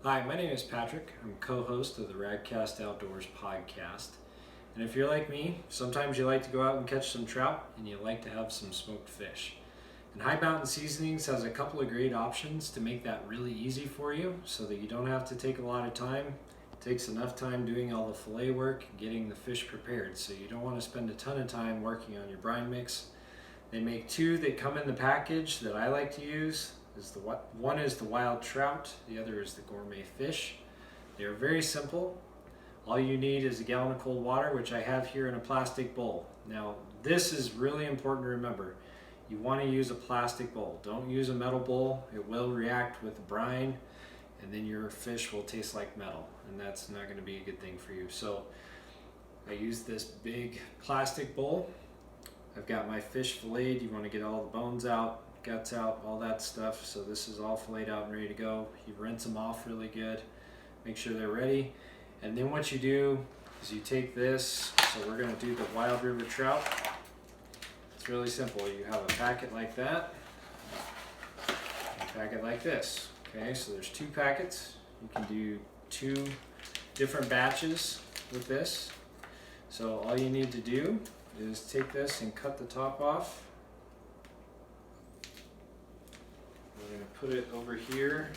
Hi, my name is Patrick. I'm co-host of the Radcast Outdoors podcast. And if you're like me, sometimes you like to go out and catch some trout and you like to have some smoked fish. And High Mountain Seasonings has a couple of great options to make that really easy for you so that you don't have to take a lot of time. It takes enough time doing all the fillet work and getting the fish prepared, so you don't want to spend a ton of time working on your brine mix. They make two that come in the package that I like to use. One is the wild trout, the other is the gourmet fish. They are very simple. All you need is a gallon of cold water, which I have here in a plastic bowl. Now, this is really important to remember. You want to use a plastic bowl. Don't use a metal bowl. It will react with the brine, and then your fish will taste like metal, and that's not going to be a good thing for you. So I use this big plastic bowl. I've got my fish filleted. You want to get all the bones out, guts out, all that stuff. So this is all filleted out and ready to go. You rinse them off really good, make sure they're ready. And then what you do is you take this, so we're going to do the wild river trout. It's really simple. You have a packet like that, and a packet like this. Okay, so there's two packets. You can do two different batches with this. So all you need to do is take this and cut the top off. We're going to put it over here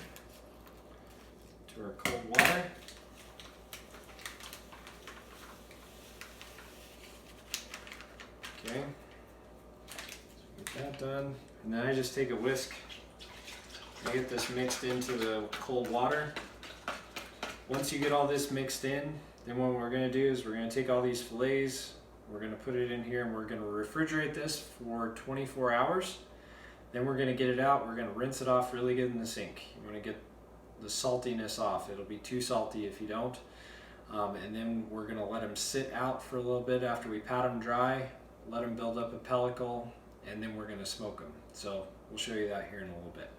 to our cold water. Okay, so get that done. And then I just take a whisk and get this mixed into the cold water. Once you get all this mixed in, then what we're going to do is we're going to take all these fillets, we're going to put it in here, and we're going to refrigerate this for 24 hours. Then we're going to get it out. We're going to rinse it off really good in the sink. You want to get the saltiness off. It'll be too salty if you don't. And then we're going to let them sit out for a little bit after we pat them dry, let them build up a pellicle, and then we're going to smoke them. So we'll show you that here in a little bit.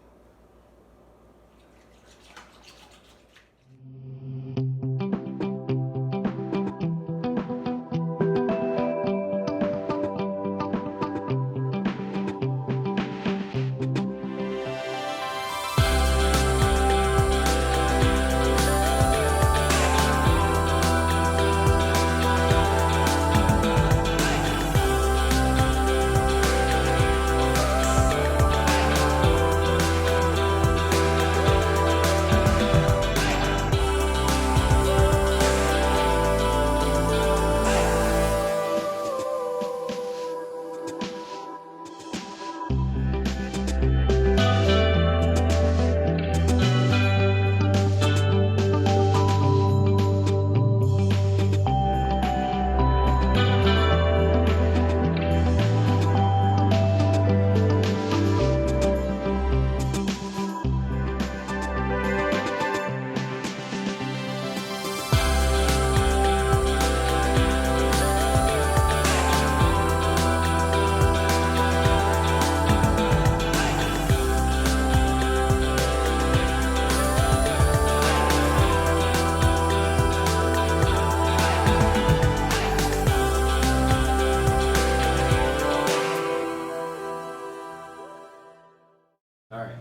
All right,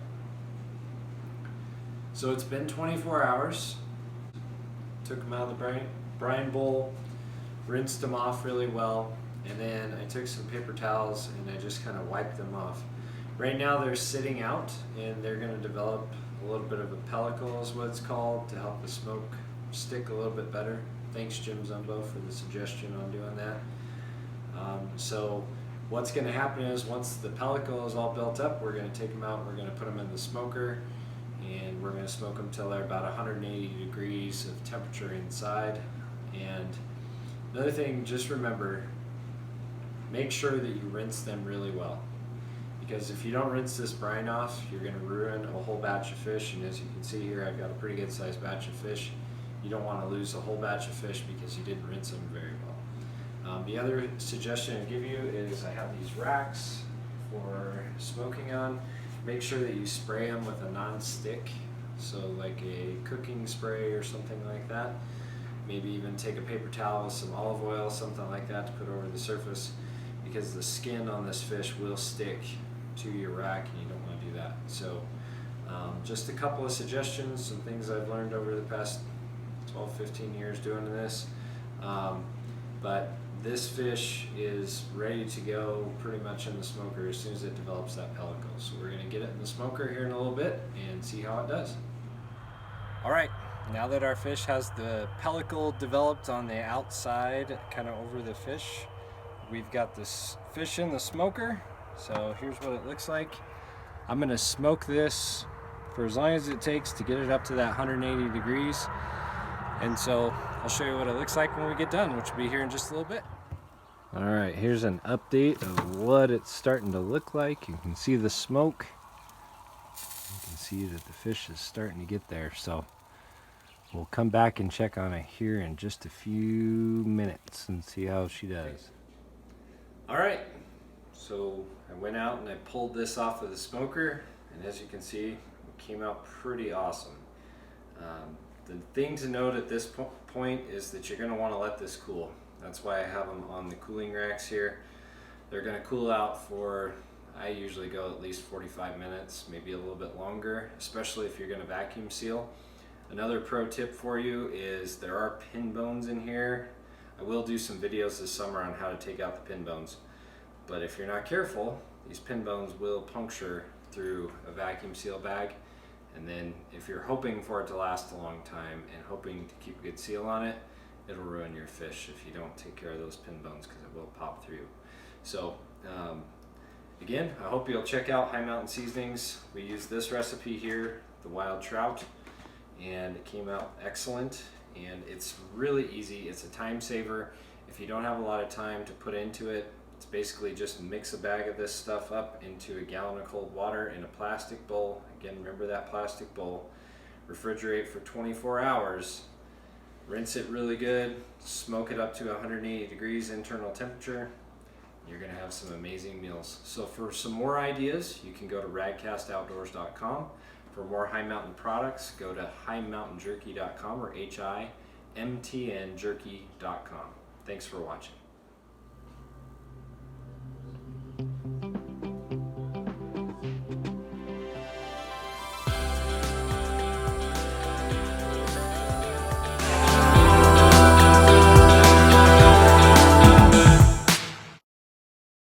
so it's been 24 hours. Took them out of the brine bowl, rinsed them off really well, and then I took some paper towels and I just kind of wiped them off. Right now they're sitting out and they're going to develop a little bit of a pellicle is what it's called, to help the smoke stick a little bit better. Thanks Jim Zumbo for the suggestion on doing that. So what's going to happen is once the pellicle is all built up, we're going to take them out, we're going to put them in the smoker, and we're going to smoke them till they're about 180 degrees of temperature inside. And another thing, just remember, make sure that you rinse them really well, because if you don't rinse this brine off, you're going to ruin a whole batch of fish. And as you can see here, I've got a pretty good sized batch of fish. You don't want to lose a whole batch of fish because you didn't rinse them very well. The other suggestion I give you is I have these racks for smoking on. Make sure that you spray them with a non-stick, so like a cooking spray or something like that. Maybe even take a paper towel with some olive oil, something like that, to put over the surface, because the skin on this fish will stick to your rack and you don't want to do that. So Just a couple of suggestions, some things I've learned over the past 12-15 years doing this. But this fish is ready to go pretty much in the smoker as soon as it develops that pellicle. So we're going to get it in the smoker here in a little bit and see how it does. All right, now that our fish has the pellicle developed on the outside, kind of over the fish, we've got this fish in the smoker. So here's what it looks like. I'm going to smoke this for as long as it takes to get it up to that 180 degrees. And so I'll show you what it looks like when we get done, which will be here in just a little bit. All right, here's an update of what it's starting to look like. You can see the smoke. You can see that the fish is starting to get there. So we'll come back and check on it here in just a few minutes and see how she does. All right, so I went out and I pulled this off of the smoker, and as you can see, it came out pretty awesome. The thing to note at this point is that you're going to want to let this cool. That's why I have them on the cooling racks here. They're going to cool out for, I usually go at least 45 minutes, maybe a little bit longer, especially if you're going to vacuum seal. Another pro tip for you is there are pin bones in here. I will do some videos this summer on how to take out the pin bones. But if you're not careful, these pin bones will puncture through a vacuum seal bag. And then if you're hoping for it to last a long time and hoping to keep a good seal on it, it'll ruin your fish if you don't take care of those pin bones, because it will pop through. So again, I hope you'll check out High Mountain Seasonings. We use this recipe here, the wild trout, and it came out excellent. And it's really easy. It's a time saver. If you don't have a lot of time to put into it, it's basically just mix a bag of this stuff up into a gallon of cold water in a plastic bowl. Again, remember that plastic bowl. Refrigerate for 24 hours. Rinse it really good. Smoke it up to 180 degrees internal temperature. You're going to have some amazing meals. So for some more ideas, you can go to radcastoutdoors.com. For more High Mountain products, go to highmountainjerky.com or HIMTNjerky.com. Thanks for watching.